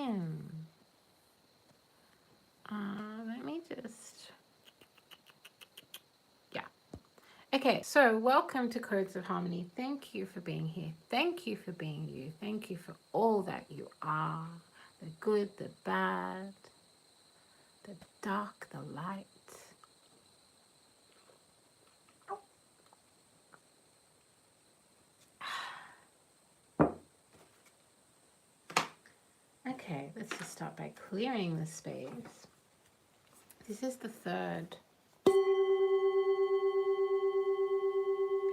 in. Let me just, yeah. Okay, so welcome to Codes of Harmony. Thank you for being here. Thank you for being you. Thank you for all that you are. The good, the bad, the dark, the light. Okay, let's just start by clearing the space. This is the third.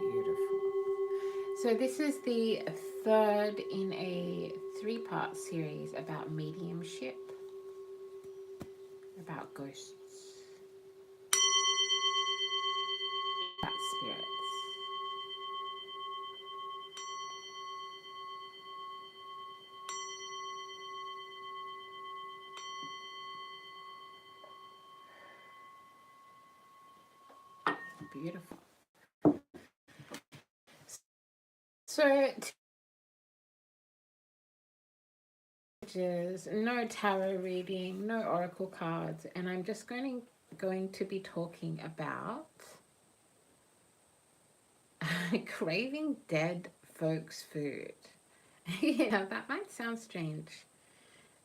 Beautiful. So this is the third in a three-part series about mediumship, about ghosts, about spirits. Beautiful. So no tarot reading, no oracle cards, and I'm just going to be talking about craving dead folks' food. Yeah, that might sound strange.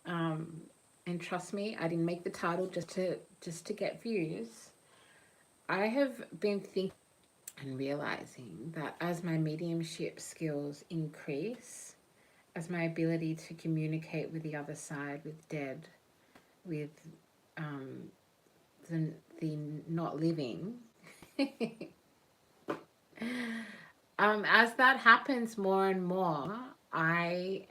And trust me, I didn't make the title just to get views. I have been thinking and realizing that as my mediumship skills increase, as my ability to communicate with the other side, with dead, with the not living, as that happens more and more, I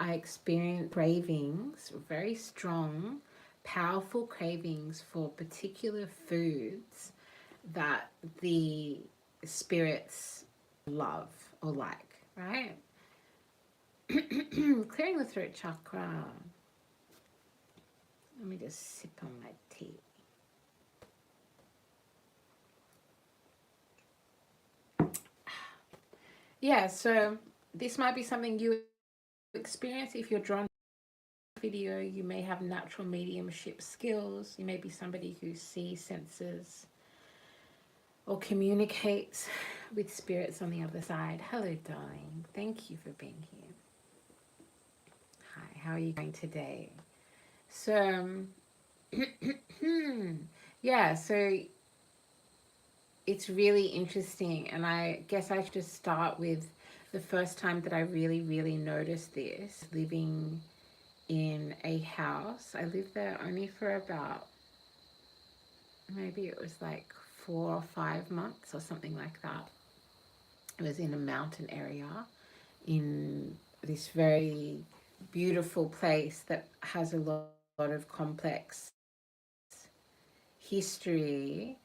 experience cravings, very strong, powerful cravings for particular foods that the spirits love or like, right? Clearing the throat chakra. Let me just sip on my tea. Yeah, so this might be something you experience if you're drawn to video. You may have natural mediumship skills. You may be somebody who sees, senses, or communicates with spirits on the other side. Hello, darling. Thank you for being here. Hi, how are you going today? So, yeah, so it's really interesting, and I guess I should just start with the first time that I really, really noticed this, living in a house. I lived there only for about, maybe it was like 4 or 5 months or something like that. It was in a mountain area in this very beautiful place that has a lot of complex history,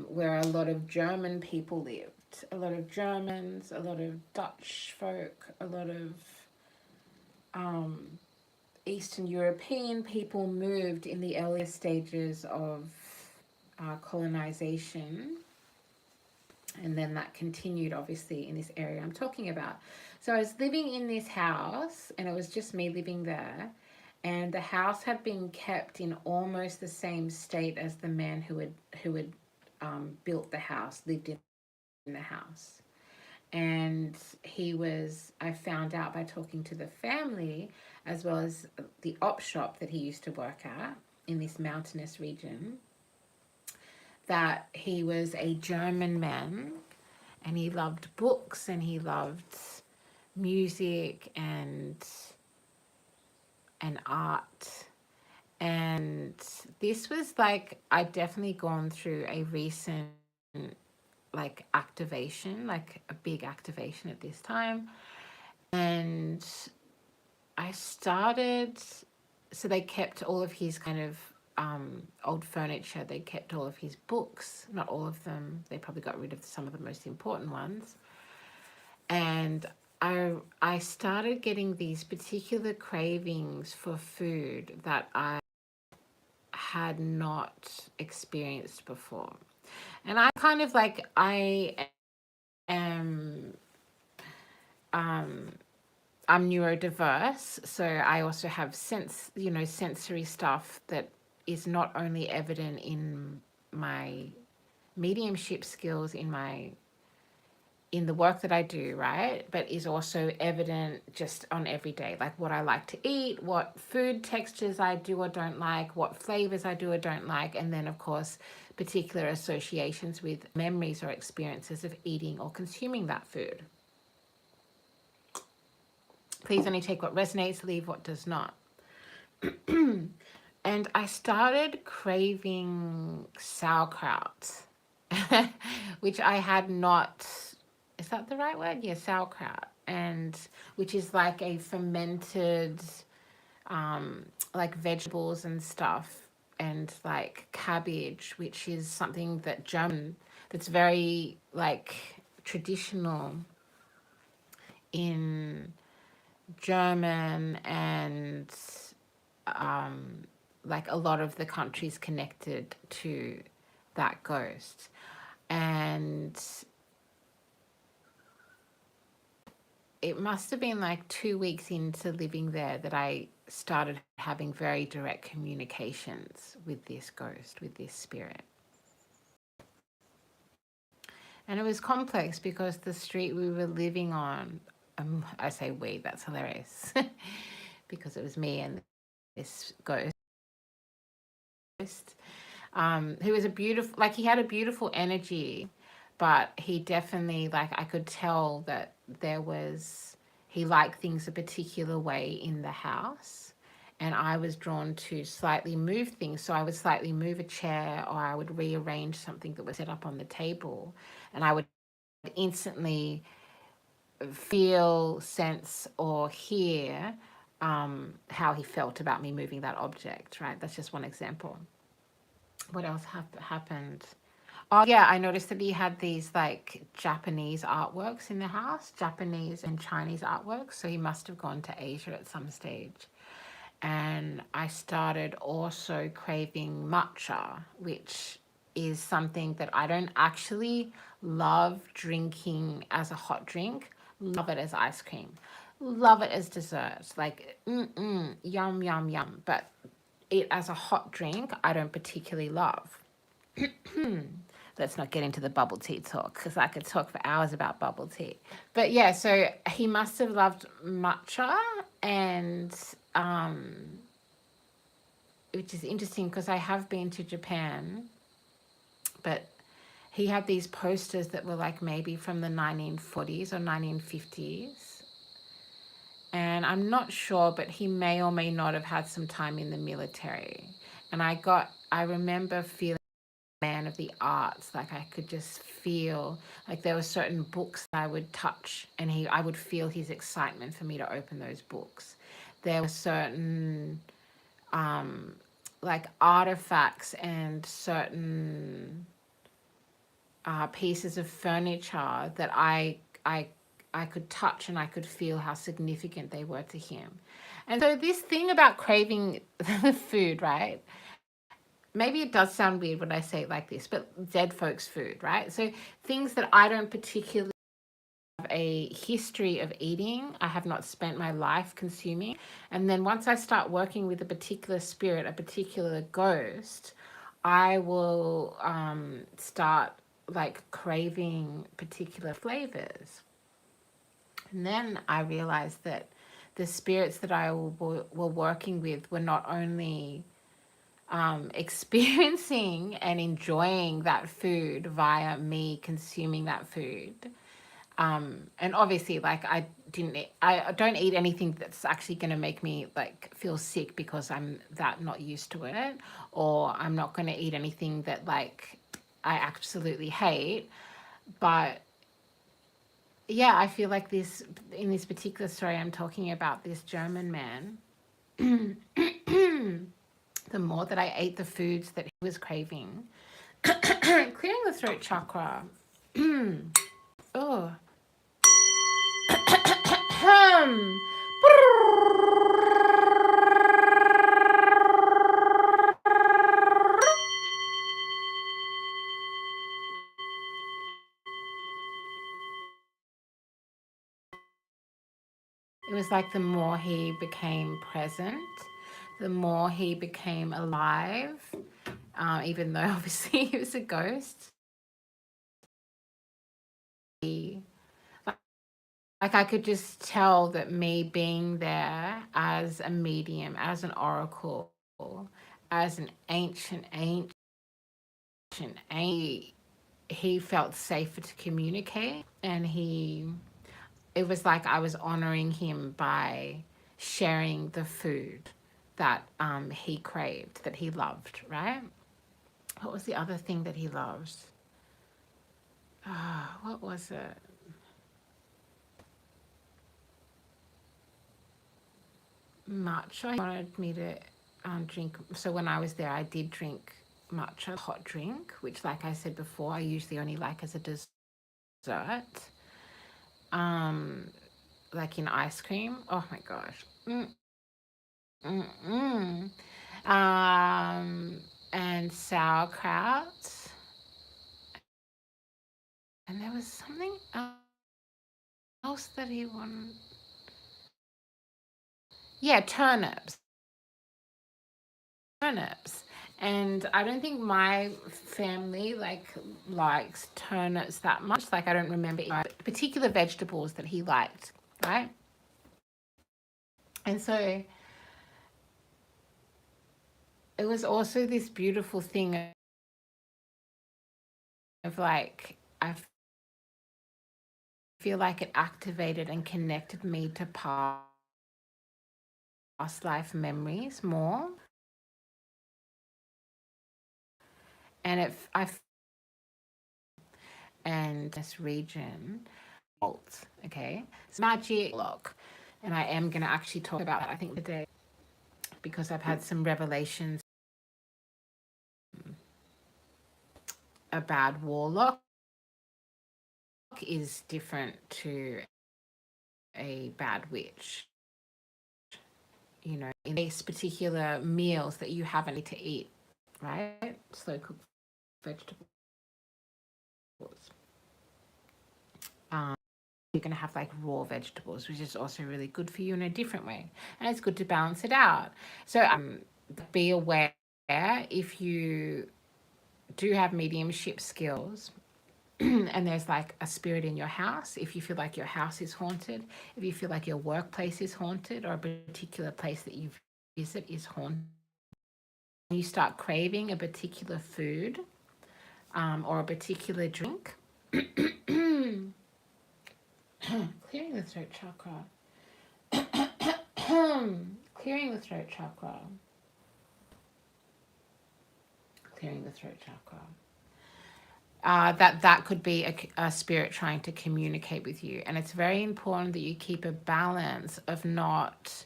where a lot of German people lived. A lot of Germans, a lot of Dutch folk, a lot of Eastern European people moved in the earlier stages of colonization. And then that continued, obviously, in this area I'm talking about. So I was living in this house, and it was just me living there. And the house had been kept in almost the same state as the man who had built the house, lived in the house. And I found out by talking to the family, as well as the op shop that he used to work at in this mountainous region, that he was a German man, and he loved books, and he loved music and art. And this was like, I'd definitely gone through a recent like activation, like a big activation at this time. And I started, so they kept all of his kind of old furniture. They kept all of his books, not all of them. They probably got rid of some of the most important ones. And I started getting these particular cravings for food that I had not experienced before. And I kind of like, I am I'm neurodiverse, so I also have sensory stuff that is not only evident in my mediumship skills in the work that I do, right? But is also evident just on every day, like what I like to eat, what food textures I do or don't like, what flavors I do or don't like, and then, of course, particular associations with memories or experiences of eating or consuming that food. Please only take what resonates, leave what does not. And I started craving sauerkraut, which I had not, is that the right word? Yeah, sauerkraut. And which is like a fermented, like vegetables and stuff, and like cabbage, which is something that that's very like traditional in German and like a lot of the countries connected to that ghost. And it must have been like 2 weeks into living there that I started having very direct communications with this ghost, with this spirit. And it was complex because the street we were living on, I say we, that's hilarious, because it was me and this ghost, who was a beautiful, like he had a beautiful energy, but he definitely, like I could tell that he liked things a particular way in the house. And I was drawn to slightly move things. So I would slightly move a chair, or I would rearrange something that was set up on the table. And I would instantly feel, sense, or hear how he felt about me moving that object, right? That's just one example. What else happened? Oh, yeah, I noticed that he had these like Japanese artworks in the house, Japanese and Chinese artworks. So he must have gone to Asia at some stage. And I started also craving matcha, which is something that I don't actually love drinking as a hot drink. Love it as ice cream. Love it as dessert. Like, yum, yum, yum. But it as a hot drink, I don't particularly love. Let's not get into the bubble tea talk, because I could talk for hours about bubble tea. But yeah, so he must have loved matcha, and which is interesting because I have been to Japan, but he had these posters that were like maybe from the 1940s or 1950s. And I'm not sure, but he may or may not have had some time in the military. And I remember feeling man of the arts. Like I could just feel like there were certain books I would touch, and I would feel his excitement for me to open those books. There were certain like artifacts and certain pieces of furniture that I could touch, and I could feel how significant they were to him. And so this thing about craving the food, right? Maybe it does sound weird when I say it like this, but dead folks' food, right? So things that I don't particularly have a history of eating, I have not spent my life consuming. And then once I start working with a particular spirit, a particular ghost, I will start like craving particular flavors. And then I realized that the spirits that I were working with were not only experiencing and enjoying that food via me consuming that food. And obviously, like I don't eat anything that's actually going to make me like feel sick because I'm that not used to it, or I'm not going to eat anything that like I absolutely hate. But yeah, I feel like in this particular story, I'm talking about this German man. The more that I ate the foods that he was craving, clearing the throat chakra. Oh. It was like the more he became present, the more he became alive, even though obviously he was a ghost. He, like I could just tell that me being there as a medium, as an oracle, as an ancient, he felt safer to communicate, and it was like I was honoring him by sharing the food that he craved, that he loved, right? What was the other thing that he loved? What was it? Matcha. He wanted me to drink. So when I was there, I did drink matcha hot drink, which, like I said before, I usually only like as a dessert. Um, like in ice cream. Oh my gosh. Mm-mm. And sauerkraut. And there was something else that he wanted. Yeah, turnips. And I don't think my family likes turnips that much. Like I don't remember particular vegetables that he liked, right? And so it was also this beautiful thing of like I feel like it activated and connected me to past life memories more. And and this region, okay, it's magic look, and I am going to actually talk about that I think today, because I've had some revelations. A bad warlock is different to a bad witch, you know, in these particular meals that you haven't to eat, right? Slow cooked vegetables. um, you're going to have like raw vegetables, which is also really good for you in a different way, and it's good to balance it out. So be aware, if you do have mediumship skills and there's like a spirit in your house, if you feel like your house is haunted, if you feel like your workplace is haunted, or a particular place that you visit is haunted, you start craving a particular food, or a particular drink, clearing the throat chakra. Clearing the throat chakra. Clearing the throat chakra. That could be a spirit trying to communicate with you, and it's very important that you keep a balance of not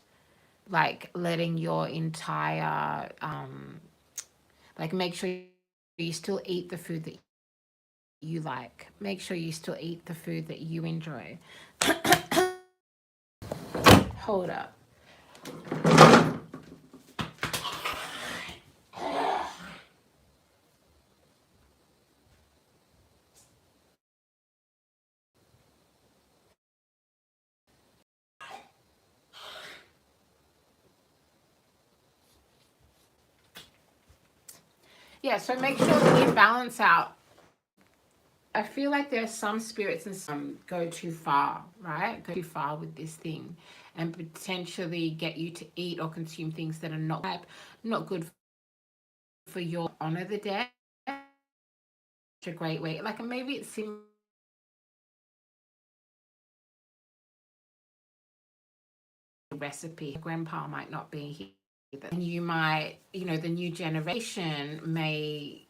like letting your entire like make sure you still eat the food that you like. Make sure you still eat the food that you enjoy. Hold up. Yeah, so make sure that you balance out. I feel like there are some spirits and some go too far, right? Go too far with this thing and potentially get you to eat or consume things that are not good for your honor the dead. It's a great way. Like maybe it's similar recipe. Grandpa might not be here, and you might, you know, the new generation may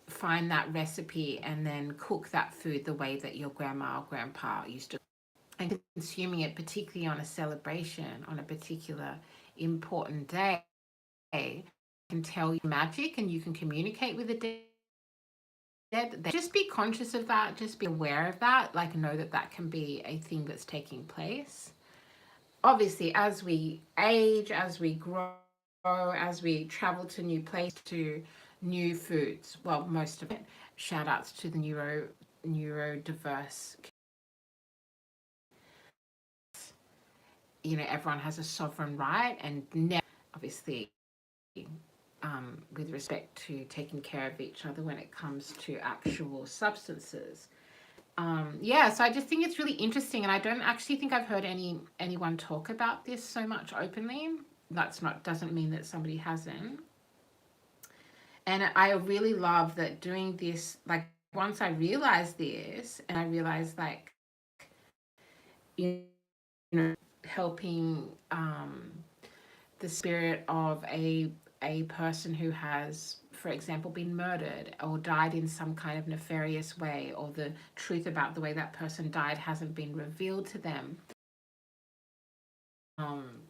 find that recipe and then cook that food the way that your grandma or grandpa used to, and consuming it, particularly on a celebration, on a particular important day, can tell you magic and you can communicate with the dead. Just be conscious of that, just be aware of that, like know that that can be a thing that's taking place. Obviously, as we age, as we grow, as we travel to new places, to new foods, well, most of it, shout outs to the neurodiverse, everyone has a sovereign right, and never, obviously, with respect to taking care of each other when it comes to actual substances. Yeah, so I just think it's really interesting, and I don't actually think I've heard anyone talk about this so much openly. That's not doesn't mean that somebody hasn't. And I really love that doing this. Like, once I realized this, and I realized, like, you helping the spirit of a person who has, for example, been murdered or died in some kind of nefarious way, or the truth about the way that person died hasn't been revealed to them. Um,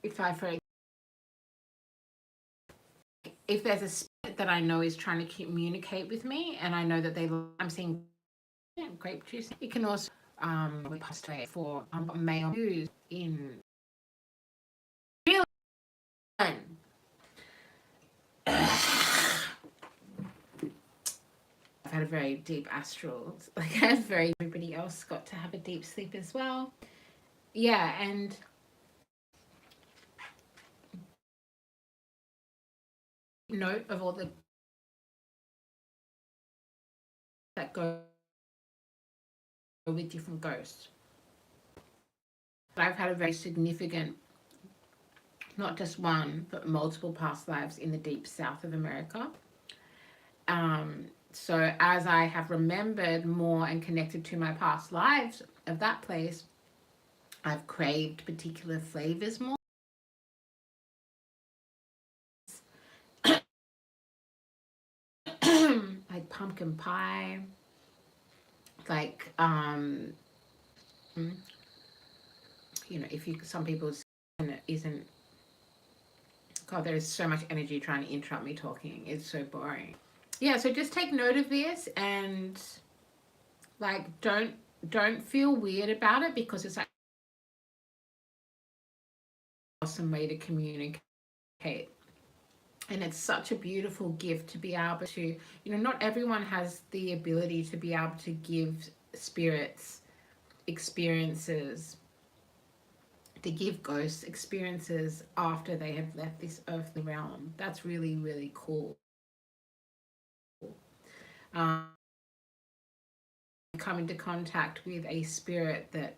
if I, for if there's a spirit that I know is trying to communicate with me, and I know that I'm seeing grape juice. It can also we passed away for male news in real time. I've had a very deep astral, like, everybody else got to have a deep sleep as well. Yeah, and note of all the that go with different ghosts. I've had a very significant, not just one, but multiple past lives in the deep south of America. So as I have remembered more and connected to my past lives of that place, I've craved particular flavors more. Like pumpkin pie, like if you some people isn't. God, there is so much energy trying to interrupt me talking. It's so boring. Yeah, so just take note of this, and, like, don't feel weird about it, because it's like an awesome way to communicate. And it's such a beautiful gift to be able to, not everyone has the ability to be able to give spirits experiences, to give ghosts experiences after they have left this earthly realm. That's really, really cool. Um, come into contact with a spirit that,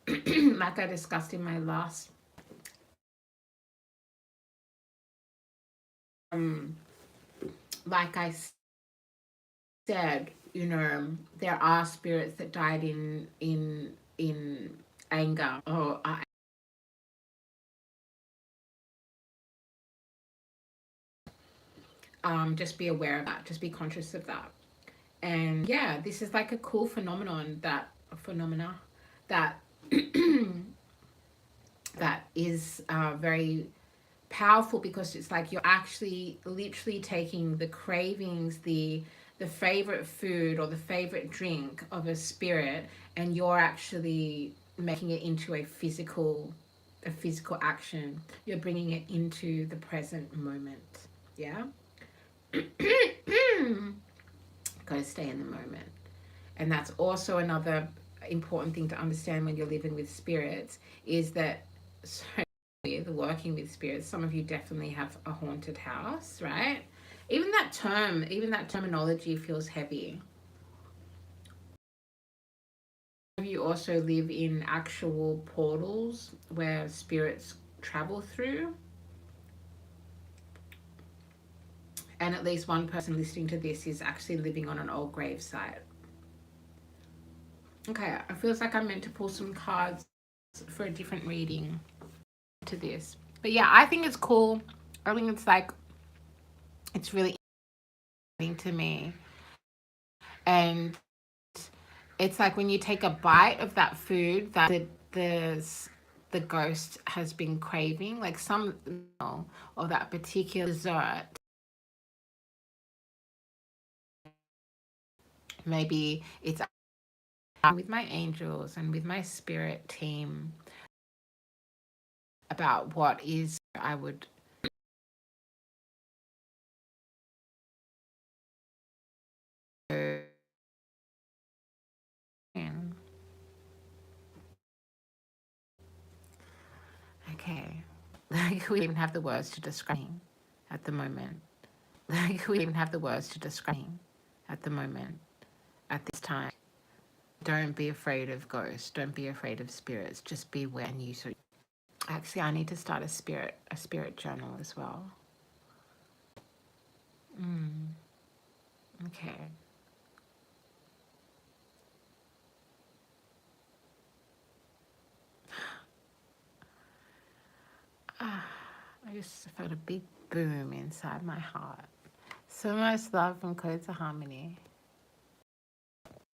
like I discussed in my last, like I said, there are spirits that died in anger, or just be aware of that. Just be conscious of that. And yeah, this is like a cool phenomena that that is very powerful, because it's like you're actually literally taking the cravings, the favorite food or the favorite drink of a spirit, and you're actually making it into a physical action. You're bringing it into the present moment. Yeah. Got to stay in the moment. And that's also another important thing to understand when you're living with spirits, is that, so with working with spirits, some of you definitely have a haunted house, right? Even that terminology feels heavy. You also live in actual portals where spirits travel through. And at least one person listening to this is actually living on an old grave site. Okay, it feels like I'm meant to pull some cards for a different reading to this. But yeah, I think it's cool. I think it's really interesting to me. And it's like when you take a bite of that food that the ghost has been craving, like some or that particular dessert. Maybe it's with my angels and with my spirit team about what is I would Okay. Like we even have the words to describe at the moment. Like we even have the words to describe at the moment, at this time. Don't be afraid of ghosts. Don't be afraid of spirits. Just be aware and use it. Actually, I need to start a spirit journal as well. Okay. I just felt a big boom inside my heart. So much love from Code to Harmony.